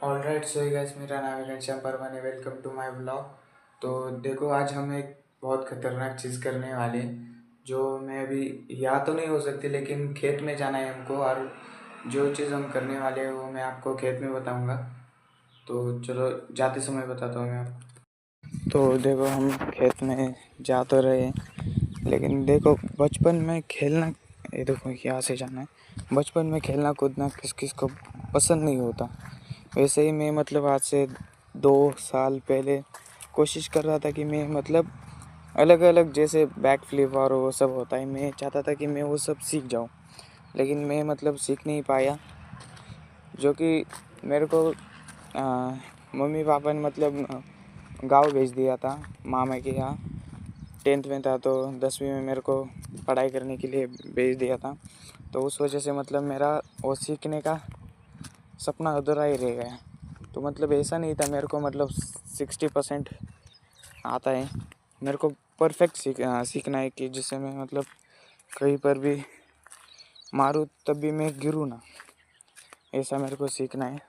Alright so guys, मेरा नाम है Ghanshyam Parmane. Welcome to my blog. तो देखो, आज हम एक बहुत खतरनाक चीज़ करने वाले हैं जो मैं अभी याद तो नहीं हो सकती, लेकिन खेत में जाना है हमको। और जो चीज़ हम करने वाले हैं वो मैं आपको खेत में बताऊंगा। तो चलो जाते समय बताता हूँ मैं आपको। तो देखो, हम खेत में जा तो रहे हैं, लेकिन देखो बचपन में खेलना, ये देखो यहाँ से जाना है। बचपन में खेलना कूदना किस किस को पसंद नहीं होता। वैसे ही मैं आज से 2 साल पहले कोशिश कर रहा था कि मैं अलग अलग जैसे बैक फ्लिप और वो सब होता है, मैं चाहता था कि मैं वो सब सीख जाऊं। लेकिन मैं सीख नहीं पाया, जो कि मेरे को मम्मी पापा ने गाँव भेज दिया था मामा के यहाँ। 10th में था तो 10वीं में मेरे को पढ़ाई करने के लिए भेज दिया था। तो उस वजह से मेरा वो सीखने का सपना अधूरा ही रह गया। तो ऐसा नहीं था मेरे को 60% आता है। मेरे को परफेक्ट सीखना है कि जिससे मैं कहीं पर भी मारूँ तब भी मैं गिरूँ ना, ऐसा मेरे को सीखना है।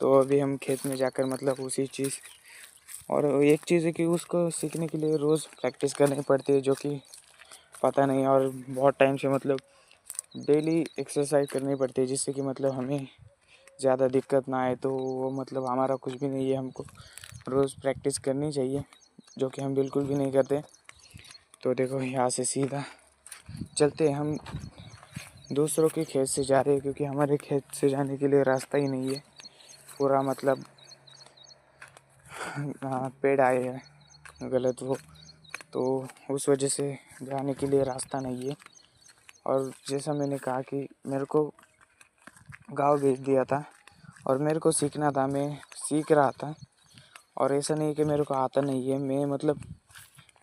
तो अभी हम खेत में जाकर उसी चीज़, और एक चीज़ है कि उसको सीखने के लिए रोज़ प्रैक्टिस करनी पड़ती है, जो कि पता नहीं। और बहुत टाइम से डेली एक्सरसाइज करनी पड़ती है, जिससे कि हमें ज़्यादा दिक्कत ना आए। तो वो हमारा कुछ भी नहीं है, हमको रोज़ प्रैक्टिस करनी चाहिए, जो कि हम बिल्कुल भी नहीं करते। तो देखो, यहाँ से सीधा चलते हैं। हम दूसरों के खेत से जा रहे हैं, क्योंकि हमारे खेत से जाने के लिए रास्ता ही नहीं है। पूरा पेड़ आए हैं गलत वो, तो उस वजह से जाने के लिए रास्ता नहीं है। और जैसा मैंने कहा कि मेरे को गाँव भेज दिया था और मेरे को सीखना था, मैं सीख रहा था। और ऐसा नहीं कि मेरे को आता नहीं है, मैं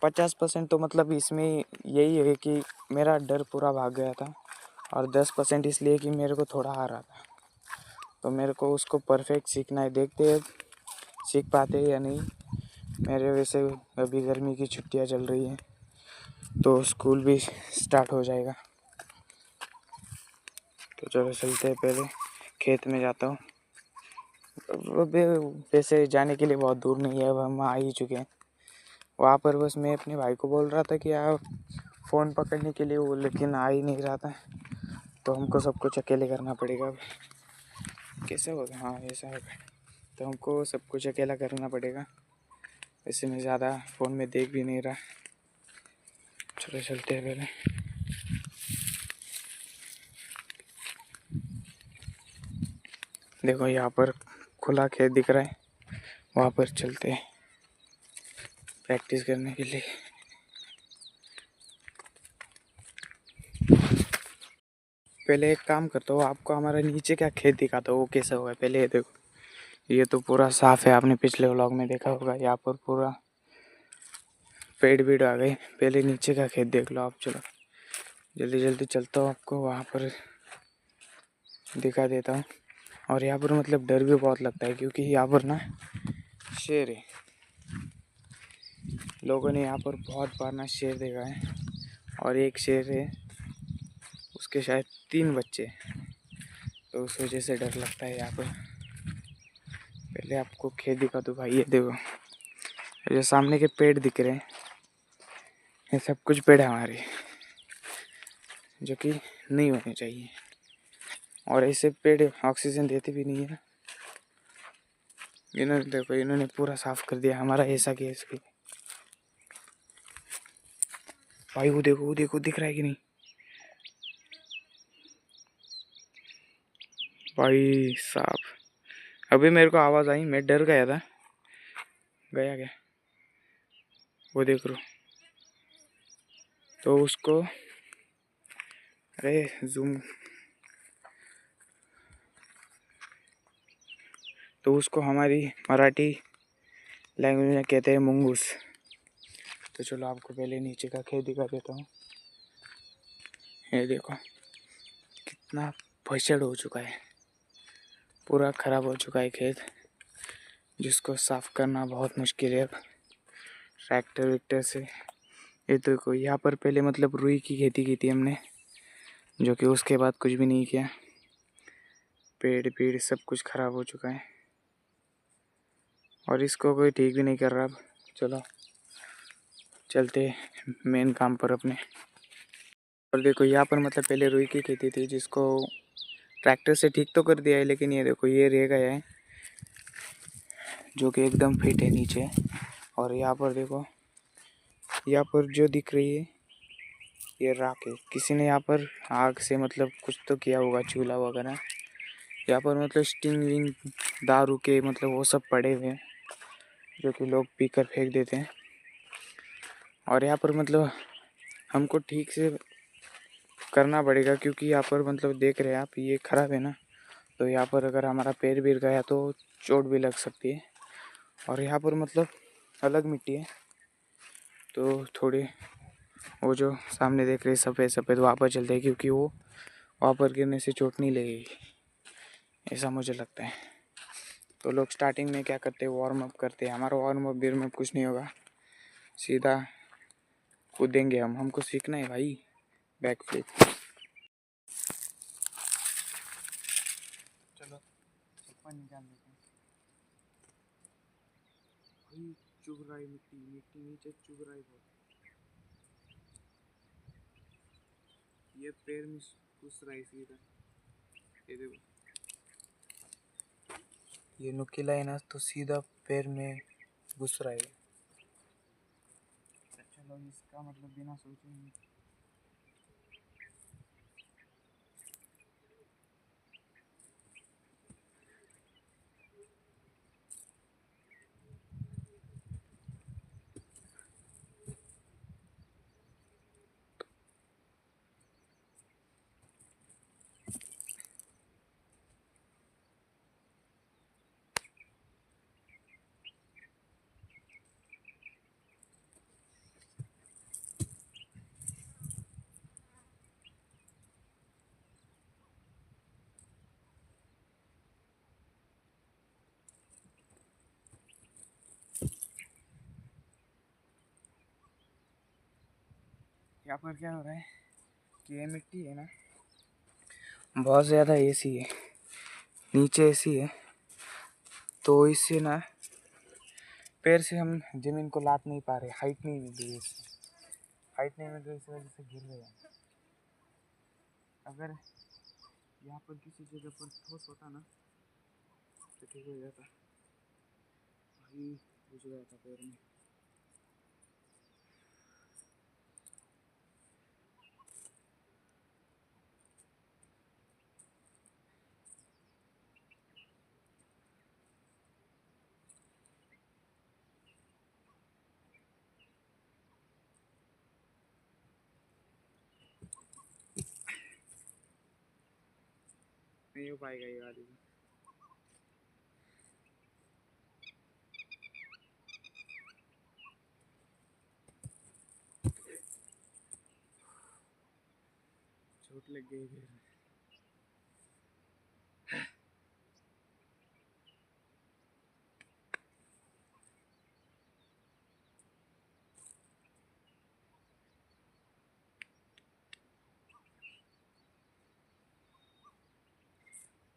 50% तो इसमें यही है कि मेरा डर पूरा भाग गया था, और 10% इसलिए कि मेरे को थोड़ा आ रहा था। तो मेरे को उसको परफेक्ट सीखना है। देखते हैं सीख पाते हैं या नहीं। मेरे वैसे अभी गर्मी की छुट्टियां चल रही हैं, तो स्कूल भी स्टार्ट हो जाएगा। तो चलो चलते हैं, पहले खेत में जाता हूँ। वैसे जाने के लिए बहुत दूर नहीं है, अब हम आ ही चुके हैं वहाँ पर। बस मैं अपने भाई को बोल रहा था कि आप फ़ोन पकड़ने के लिए, वो लेकिन आ ही नहीं रहा था। तो हमको सब कुछ अकेले करना पड़ेगा। अब कैसे होगा? हाँ, ऐसा होगा। तो हमको सब कुछ अकेला करना पड़ेगा। वैसे मैं ज़्यादा फ़ोन में देख भी नहीं रहा। चलो चलते हैं पहले। देखो, यहाँ पर खुला खेत दिख रहा है, वहाँ पर चलते हैं प्रैक्टिस करने के लिए। पहले एक काम करता हूँ, आपको हमारा नीचे क्या खेत दिखाता हूँ वो कैसा होगा। पहले ये देखो, ये तो पूरा साफ है, आपने पिछले व्लॉग में देखा होगा। यहाँ पर पूरा पेड़ आ गए। पहले नीचे का खेत देख लो आप। चलो जल्दी जल्दी चलता हूँ, आपको वहाँ पर दिखा देता हूँ। और यहाँ पर डर भी बहुत लगता है, क्योंकि यहाँ पर ना शेर है। लोगों ने यहाँ पर बहुत बार ना शेर देखा है, और एक शेर है, उसके शायद 3 बच्चे, तो उस वजह से डर लगता है यहाँ पर। पहले आपको खेत दिखा दो भाई। ये देखो, जो सामने के पेड़ दिख रहे हैं, ये सब कुछ पेड़ हमारे, जो कि नहीं होने चाहिए। और ऐसे पेड़ ऑक्सीजन देते भी नहीं है। इन्होंने देखो, इन्होंने पूरा साफ कर दिया हमारा ऐसा केस भी। भाई वो देखो, वो देखो, दिख रहा है कि नहीं भाई साहब? अभी मेरे को आवाज़ आई, मैं डर गया था। गया क्या? वो देख रो। तो उसको, अरे जूम, तो उसको हमारी मराठी लैंग्वेज में कहते हैं मुंगूस। तो चलो आपको पहले नीचे का खेत दिखा देता हूँ। ये देखो कितना फसड़ हो चुका है, पूरा ख़राब हो चुका है खेत, जिसको साफ़ करना बहुत मुश्किल है ट्रैक्टर विक्टर से। ये देखो, यहाँ पर पहले रुई की खेती की थी हमने, जो कि उसके बाद कुछ भी नहीं किया। पेड़ सब कुछ ख़राब हो चुका है। और इसको कोई ठीक भी नहीं कर रहा। अब चलो चलते मेन काम पर अपने। और देखो यहाँ पर मतलब पहले रुई की खेती थी, जिसको ट्रैक्टर से ठीक तो कर दिया है, लेकिन ये देखो ये रह गया है जो कि एकदम फिट है नीचे। और यहाँ पर देखो, यहाँ पर जो दिख रही है ये राख है। किसी ने यहाँ पर आग से मतलब कुछ तो किया होगा, चूल्हा वगैरह। यहाँ पर मतलब स्टिंग विंग दारू के मतलब वो सब पड़े हुए हैं जो कि लोग पीकर फेंक देते हैं। और यहाँ पर मतलब हमको ठीक से करना पड़ेगा, क्योंकि यहाँ पर मतलब देख रहे हैं आप ये ख़राब है ना, तो यहाँ पर अगर हमारा पैर गिर गया तो चोट भी लग सकती है। और यहाँ पर मतलब अलग मिट्टी है, तो थोड़ी वो जो सामने देख रहे सफ़ेद सफ़ेद वहाँ पर चलते हैं, क्योंकि वो वहाँ पर गिरने से चोट नहीं लगेगी, ऐसा मुझे लगता है। तो लोग स्टार्टिंग में क्या करते हैं, वार्म अप करते हैं। हमारा वार्म अप बिर में कुछ नहीं होगा, सीधा कूदेंगे हम। हमको सीखना है भाई बैक फ्लिप। चलो चप्पल निकाल लेते हैं। भाई चुभ रहा है, मिट्टी मिट्टी नीचे चुभ रहा है बहुत। ये पैर में घुस रहा है सीधा, ये देखो ये नुकीला है ना, तो सीधा पैर में घुस रहा है। चलो इसका मतलब बिना सोचे ही यहाँ पर क्या हो रहा है कि ये मिट्टी है ना बहुत ज़्यादा ऐसी है, नीचे ऐसी है, तो इससे ना पैर से हम ज़मीन को लात नहीं पा रहे, हाइट नहीं मिल रही है इससे। हाइट नहीं मिल रही, इस वजह से गिर रहे हैं। अगर यहाँ पर किसी जगह पर ठोस होता ना तो ठीक हो जाता। भाई घुस गया था पैर में। नहीं हो पाएगा ये वाली। चोट लग गई पैर में।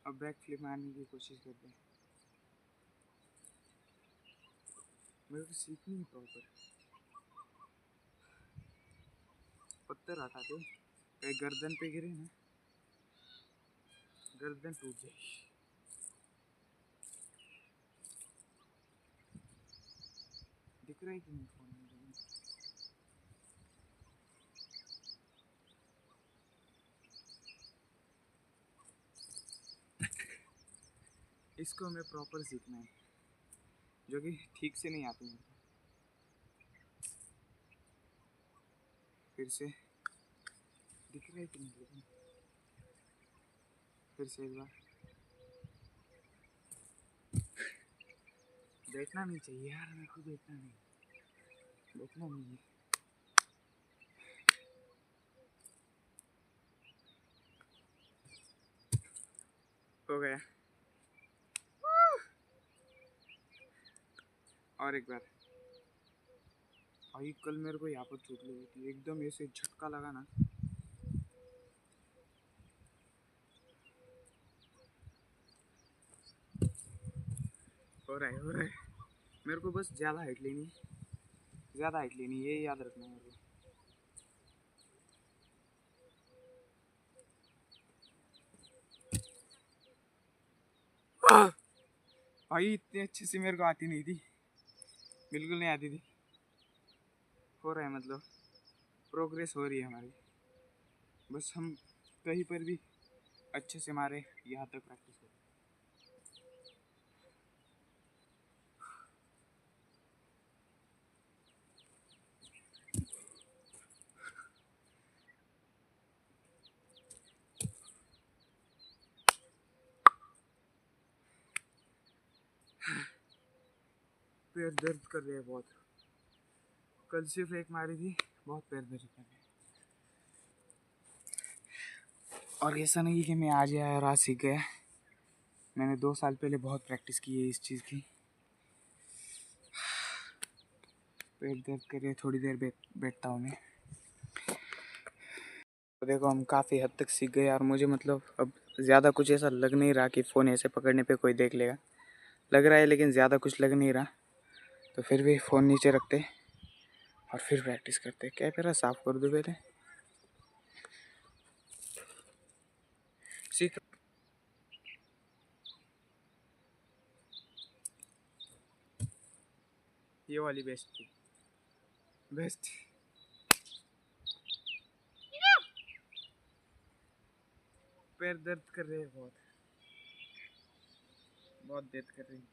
अब बैक फ्लिप मारने की कोशिश करते हैं। मेरे को सीखनी है प्रॉपर। पत्थर हटाते कहीं गर्दन पे गिरे ना, गर्दन टूट जाएगी। दिख रहा है कि नहीं फोन में? इसको हमें प्रॉपर सीखना है, जो कि ठीक से नहीं आती है। फिर से दिख रहा है कि नहीं? फिर से एक बार। बैठना नहीं चाहिए यार, मेरे को बैठना नहीं, बैठना नहीं है। हो गया। और एक बार। भाई कल मेरे को यहाँ पर चोट लगी थी, एकदम ऐसे झटका लगा ना। हो रहा है, हो रहा है। मेरे को बस ज़्यादा हाइट लेनी ये याद रखना है मेरे को। भाई इतने अच्छे से मेरे को आती नहीं थी, बिल्कुल नहीं आती थी। हो रहा है मतलब प्रोग्रेस हो रही है हमारी, बस हम कहीं पर भी अच्छे से मारे, यहाँ तक प्रैक्टिस करें। पैर दर्द कर रहे हैं बहुत, कल सिर्फ एक मारी थी, बहुत पैर दर्द कर रहे हैं। और ऐसा नहीं कि मैं आज आया और आज सीख गया, मैंने 2 साल पहले बहुत प्रैक्टिस की है इस चीज़ की। पेट दर्द कर रहे, थोड़ी देर बैठता हूँ मैं। तो देखो हम काफ़ी हद तक सीख गए, और मुझे मतलब अब ज़्यादा कुछ ऐसा लग नहीं रहा कि फ़ोन ऐसे पकड़ने पे कोई देख लेगा। लग रहा है लेकिन ज़्यादा कुछ लग नहीं रहा, तो फिर भी फ़ोन नीचे रखते और फिर प्रैक्टिस करते। क्या मेरा साफ़ कर दो पहले, सीख। ये वाली बेस्ट थी, बेस्ट। पैर दर्द कर रहे हैं बहुत, बहुत दर्द कर रही है।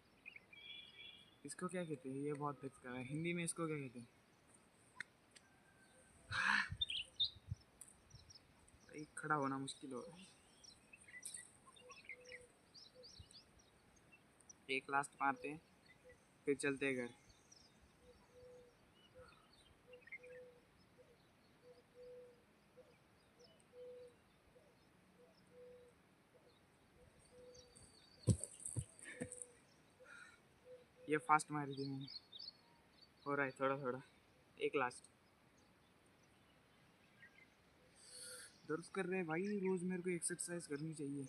इसको क्या कहते हैं, ये बहुत दर्द कर रहा है, हिंदी में इसको क्या कहते हैं? खड़ा होना मुश्किल हो रहा है। एक लास्ट मारते हैं, फिर चलते हैं घर। ये फास्ट मारी थी मैंने, हो रहा है थोड़ा थोड़ा। एक लास्ट। दर्द कर रहे हैं भाई, रोज मेरे को एक्सरसाइज करनी चाहिए।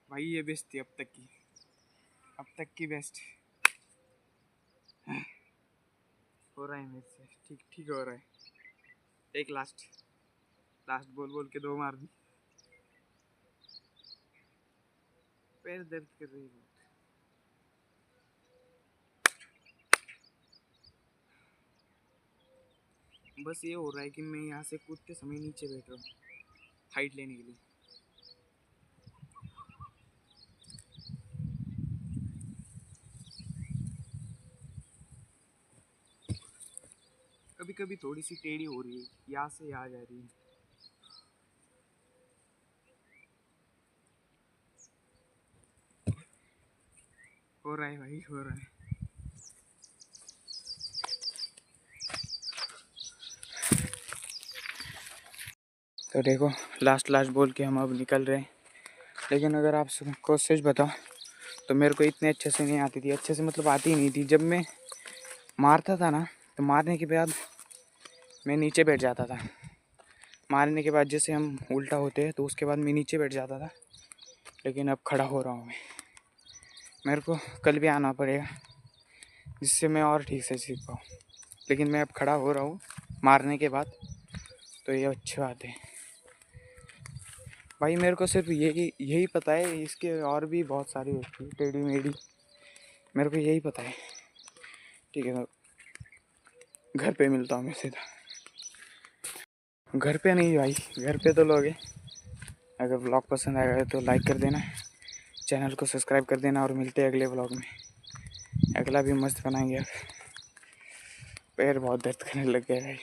भाई ये बेस्ट थी अब तक की बेस्ट। हो रहा है मेरे से, ठीक ठीक हो रहा है। एक लास्ट बोल के 2 मार दी। पैर दर्द कर रही है। बस ये हो रहा है कि मैं यहाँ से कूदते समय नीचे बैठ रहा हूँ हाइट लेने के लिए। कभी कभी थोड़ी सी टेढ़ी हो रही है, यहाँ से यहाँ जा रही है। हो रहा है भाई, हो रहा है। तो देखो लास्ट बोल के हम अब निकल रहे हैं। लेकिन अगर आप सबको सच बताओ तो मेरे को इतने अच्छे से नहीं आती थी, अच्छे से मतलब आती नहीं थी। जब मैं मारता था ना, तो मारने के बाद मैं नीचे बैठ जाता था। मारने के बाद जैसे हम उल्टा होते हैं तो उसके बाद मैं नीचे बैठ जाता था। लेकिन अब खड़ा हो रहा हूँ मैं। मेरे को कल भी आना पड़ेगा जिससे मैं और ठीक से सीख पाऊँ। लेकिन मैं अब खड़ा हो रहा हूँ मारने के बाद, तो ये अच्छी बात है। भाई मेरे को सिर्फ यही पता है, इसके और भी बहुत सारी होती है टेढ़ी मेढ़ी, मेरे को यही पता है। ठीक है, तो घर पे मिलता हूँ मैं सीधा। घर पे नहीं भाई, घर पे तो लोग हैं। अगर ब्लॉग पसंद आएगा तो लाइक कर देना, चैनल को सब्सक्राइब कर देना, और मिलते हैं अगले ब्लॉग में। अगला भी मस्त बनाएंगे। पैर बहुत दर्द करने लग गया भाई।